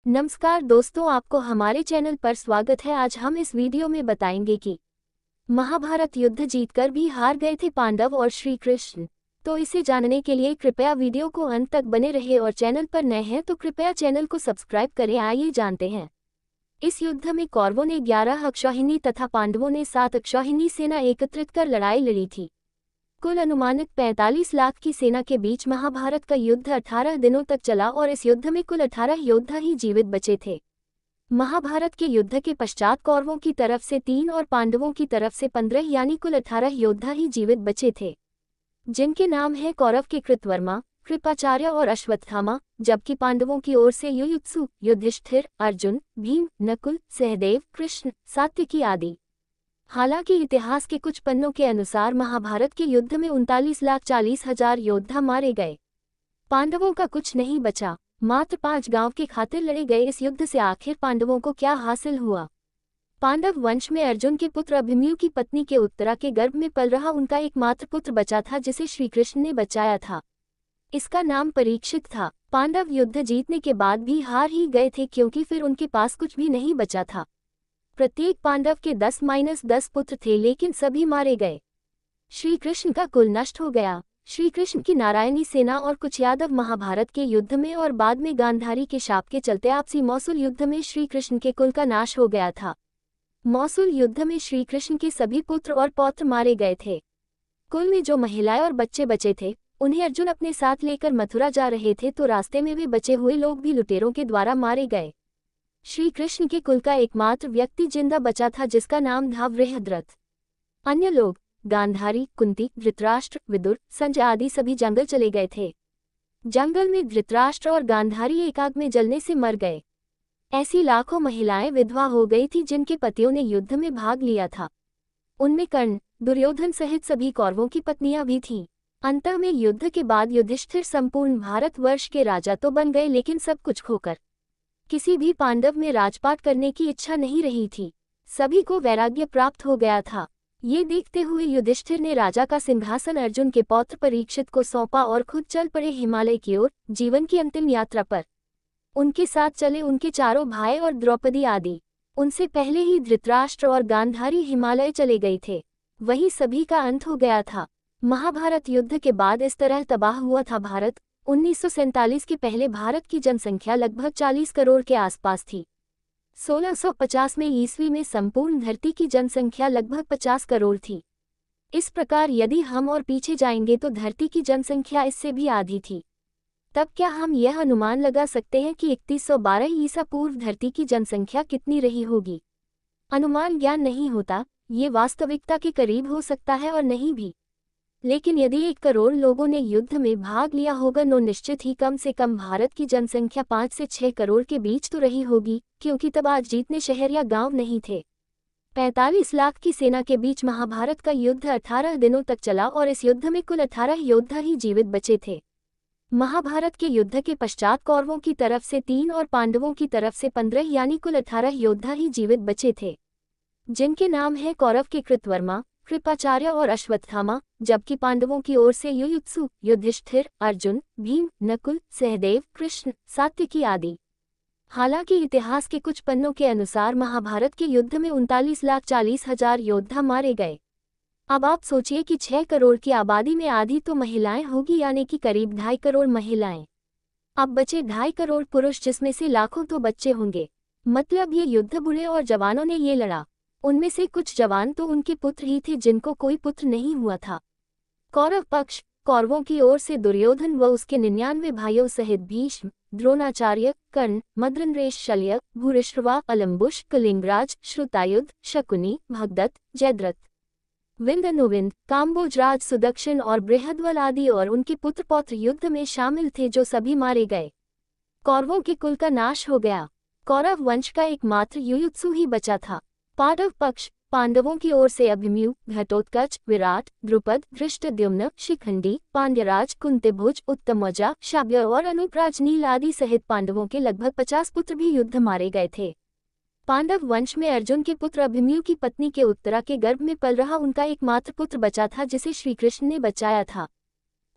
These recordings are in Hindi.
नमस्कार दोस्तों, आपको हमारे चैनल पर स्वागत है। आज हम इस वीडियो में बताएंगे कि महाभारत युद्ध जीतकर भी हार गए थे पांडव और श्री कृष्ण। तो इसे जानने के लिए कृपया वीडियो को अंत तक बने रहे और चैनल पर नए हैं तो कृपया चैनल को सब्सक्राइब करें। आइए जानते हैं। इस युद्ध में कौरवों ने 11 अक्षौहिणी तथा पांडवों ने 7 अक्षौहिणी सेना एकत्रित कर लड़ाई लड़ी थी। कुल अनुमानित 45 लाख की सेना के बीच महाभारत का युद्ध 18 दिनों तक चला और इस युद्ध में कुल 18 योद्धा ही जीवित बचे थे। महाभारत के युद्ध के पश्चात कौरवों की तरफ से 3 और पांडवों की तरफ से 15 यानी कुल 18 योद्धा ही जीवित बचे थे, जिनके नाम हैं कौरव के कृतवर्मा, कृपाचार्य और अश्वत्थामा, जबकि पांडवों की ओर से युयुत्सु, युधिष्ठिर, अर्जुन, भीम, नकुल, सहदेव, कृष्ण, सात्यकी आदि। हालांकि इतिहास के कुछ पन्नों के अनुसार महाभारत के युद्ध में 39,40,000 योद्धा मारे गए। पांडवों का कुछ नहीं बचा, मात्र 5 गांव के खातिर लड़े गए इस युद्ध से आखिर पांडवों को क्या हासिल हुआ? पांडव वंश में अर्जुन के पुत्र अभिमन्यु की पत्नी के उत्तरा के गर्भ में पल रहा उनका एकमात्र पुत्र बचा था, जिसे श्रीकृष्ण ने बचाया था। इसका नाम परीक्षित था। पांडव युद्ध जीतने के बाद भी हार ही गए थे, क्योंकि फिर उनके पास कुछ भी नहीं बचा था। प्रत्येक पांडव के 10-10 पुत्र थे, लेकिन सभी मारे गए। श्री कृष्ण का कुल नष्ट हो गया। श्री कृष्ण की नारायणी सेना और कुछ यादव महाभारत के युद्ध में और बाद में गांधारी के शाप के चलते आपसी मौसूल युद्ध में श्री कृष्ण के कुल का नाश हो गया था। मौसूल युद्ध में श्री कृष्ण के सभी पुत्र और पौत्र मारे गए थे। कुल में जो महिलाएं और बच्चे बचे थे, उन्हें अर्जुन अपने साथ लेकर मथुरा जा रहे थे, तो रास्ते में वे बचे हुए लोग भी लुटेरों के द्वारा मारे गए। श्री कृष्ण के कुल का एकमात्र व्यक्ति जिंदा बचा था, जिसका नाम था बृहद्रथ। अन्य लोग गांधारी, कुंती, धृतराष्ट्र, विदुर, संजय आदि सभी जंगल चले गए थे। जंगल में धृतराष्ट्र और गांधारी एक आग में जलने से मर गए। ऐसी लाखों महिलाएं विधवा हो गई थी जिनके पतियों ने युद्ध में भाग लिया था। उनमें कर्ण, दुर्योधन सहित सभी कौरवों की पत्नियां भी थीं। अंत में युद्ध के बाद युधिष्ठिर संपूर्ण भारतवर्ष के राजा तो बन गए, लेकिन सब कुछ खोकर किसी भी पांडव में राजपाट करने की इच्छा नहीं रही थी। सभी को वैराग्य प्राप्त हो गया था। ये देखते हुए युधिष्ठिर ने राजा का सिंहासन अर्जुन के पौत्र परीक्षित को सौंपा और खुद चल पड़े हिमालय की ओर, जीवन की अंतिम यात्रा पर। उनके साथ चले उनके चारों भाई और द्रौपदी आदि। उनसे पहले ही धृतराष्ट्र और गांधारी हिमालय चले गए थे। वही सभी का अंत हो गया था। महाभारत युद्ध के बाद इस तरह तबाह हुआ था भारत। 1947 के पहले भारत की जनसंख्या लगभग 40 करोड़ के आसपास थी। 1650 में ईस्वी में संपूर्ण धरती की जनसंख्या लगभग 50 करोड़ थी। इस प्रकार यदि हम और पीछे जाएंगे तो धरती की जनसंख्या इससे भी आधी थी। तब क्या हम यह अनुमान लगा सकते हैं कि 3112 ईसा पूर्व धरती की जनसंख्या कितनी रही होगी? अनुमान ज्ञान नहीं होता, ये वास्तविकता के करीब हो सकता है और नहीं भी। लेकिन यदि 1 करोड़ लोगों ने युद्ध में भाग लिया होगा तो निश्चित ही कम से कम भारत की जनसंख्या 5 से 6 करोड़ के बीच तो रही होगी, क्योंकि तब आज जितने शहर या गांव नहीं थे। 45 लाख की सेना के बीच महाभारत का युद्ध 18 दिनों तक चला और इस युद्ध में कुल 18 योद्धा ही जीवित बचे थे। महाभारत के युद्ध के पश्चात कौरवों की तरफ से 3 और पांडवों की तरफ से 15 यानी कुल 18 योद्धा ही जीवित बचे थे, जिनके नाम हैं कौरव के कृतवर्मा, कृपाचार्य और अश्वत्थामा, जबकि पांडवों की ओर से युयुत्सु, युधिष्ठिर, अर्जुन, भीम, नकुल, सहदेव, कृष्ण, सात्यकी आदि। हालांकि इतिहास के कुछ पन्नों के अनुसार महाभारत के युद्ध में 39,40,000 योद्धा मारे गए। अब आप सोचिए कि 6 करोड़ की आबादी में आधी तो महिलाएं होगी, यानी कि करीब 2.5 करोड़ महिलाएं। अब बचे 2.5 करोड़ पुरुष, जिसमें से लाखों तो बच्चे होंगे। मतलब ये युद्ध बूढ़े और जवानों ने ये लड़ा। उनमें से कुछ जवान तो उनके पुत्र ही थे जिनको कोई पुत्र नहीं हुआ था। कौरव पक्ष, कौरवों की ओर से दुर्योधन व उसके 99 भाइयों सहित भीष्म, द्रोणाचार्य, कर्ण, मद्रनरेश, शल्य, भूरिश्रवा, अलम्बुश, कलिंगराज, श्रुतायुध, शकुनी, भगदत्त, जयद्रथ, विंदनुविंद, काम्बोजराज, सुदक्षिण और बृहद्बल आदि और उनके पुत्र पौत्र युद्ध में शामिल थे, जो सभी मारे गए। कौरवों के कुल का नाश हो गया। कौरव वंश का एकमात्र युयुत्सु ही बचा था। पांडव पक्ष, पांडवों की ओर से अभिमन्यु, घटोत्कच, विराट, द्रुपद, धृष्टद्युम्न, शिखंडी, पांड्यराज, कुंतीभोज, उत्तमौजा, शाब्य और अनुपराज नील आदि सहित पांडवों के लगभग 50 पुत्र भी युद्ध मारे गए थे। पांडव वंश में अर्जुन के पुत्र अभिमन्यु की पत्नी के उत्तरा के गर्भ में पल रहा उनका एकमात्र पुत्र बचा था, जिसे श्रीकृष्ण ने बचाया था।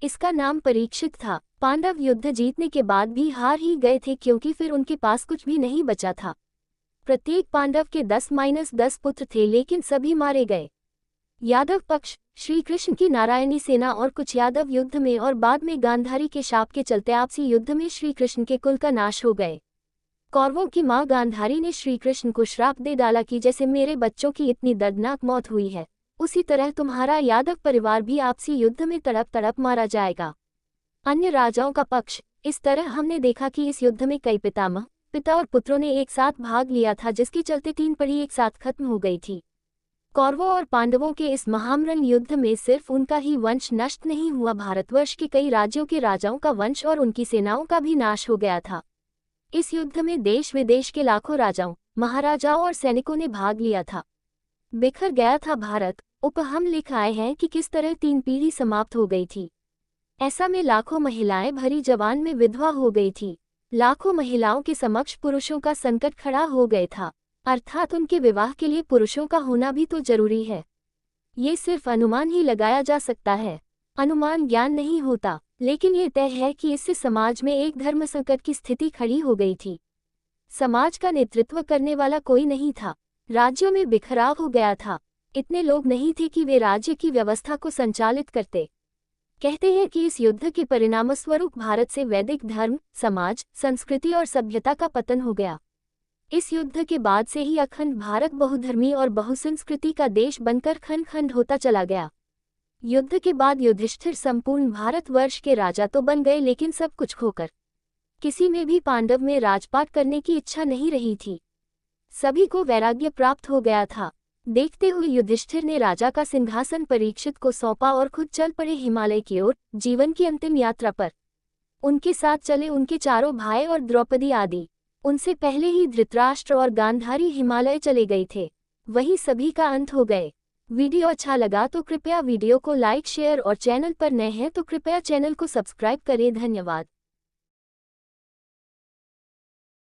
इसका नाम परीक्षित था। पांडव युद्ध जीतने के बाद भी हार ही गए थे क्योंकि फिर उनके पास कुछ भी नहीं बचा था। प्रत्येक पांडव के 10-10 पुत्र थे लेकिन सभी मारे गए। यादव पक्ष, श्री कृष्ण की नारायणी सेना और कुछ यादव युद्ध में और बाद में गांधारी के शाप के चलते आपसी युद्ध में श्री कृष्ण के कुल का नाश हो गए। कौरवों की मां गांधारी ने श्री कृष्ण को श्राप दे डाला कि जैसे मेरे बच्चों की इतनी दर्दनाक मौत हुई है, उसी तरह तुम्हारा यादव परिवार भी आपसी युद्ध में तड़प तड़प मारा जाएगा। अन्य राजाओं का पक्ष, इस तरह हमने देखा कि इस युद्ध में कई पिता और पुत्रों ने एक साथ भाग लिया था जिसके चलते 3 पीढ़ी एक साथ खत्म हो गई थी। कौरवों और पांडवों के इस महामरण युद्ध में सिर्फ उनका ही वंश नष्ट नहीं हुआ, भारतवर्ष के कई राज्यों के राजाओं का वंश और उनकी सेनाओं का भी नाश हो गया था। इस युद्ध में देश विदेश के लाखों राजाओं, महाराजाओं और सैनिकों ने भाग लिया था। बिखर गया था भारत। हम लिख आए हैं कि किस तरह 3 पीढ़ी समाप्त हो गई थी। ऐसा में लाखों महिलाएं भरी जवान में विधवा हो गई थी। लाखों महिलाओं के समक्ष पुरुषों का संकट खड़ा हो गए था, अर्थात उनके विवाह के लिए पुरुषों का होना भी तो जरूरी है। ये सिर्फ अनुमान ही लगाया जा सकता है, अनुमान ज्ञान नहीं होता, लेकिन ये तय है कि इससे समाज में एक धर्म संकट की स्थिति खड़ी हो गई थी। समाज का नेतृत्व करने वाला कोई नहीं था, राज्यों में बिखराव हो गया था, इतने लोग नहीं थे कि वे राज्य की व्यवस्था को संचालित करते। कहते हैं कि इस युद्ध के परिणामस्वरूप भारत से वैदिक धर्म, समाज, संस्कृति और सभ्यता का पतन हो गया। इस युद्ध के बाद से ही अखंड भारत बहुधर्मी और बहुसंस्कृति का देश बनकर खंड खंड होता चला गया। युद्ध के बाद युधिष्ठिर संपूर्ण भारतवर्ष के राजा तो बन गए लेकिन सब कुछ खोकर। किसी में भी पांडव में राजपाट करने की इच्छा नहीं रही थी। सभी को वैराग्य प्राप्त हो गया था। देखते हुए युधिष्ठिर ने राजा का सिंहासन परीक्षित को सौंपा और खुद चल पड़े हिमालय की ओर, जीवन की अंतिम यात्रा पर। उनके साथ चले उनके चारों भाई और द्रौपदी आदि। उनसे पहले ही धृतराष्ट्र और गांधारी हिमालय चले गए थे। वहीं सभी का अंत हो गए। वीडियो अच्छा लगा तो कृपया वीडियो को लाइक, शेयर और चैनल पर नए हैं तो कृपया चैनल को सब्सक्राइब करें। धन्यवाद।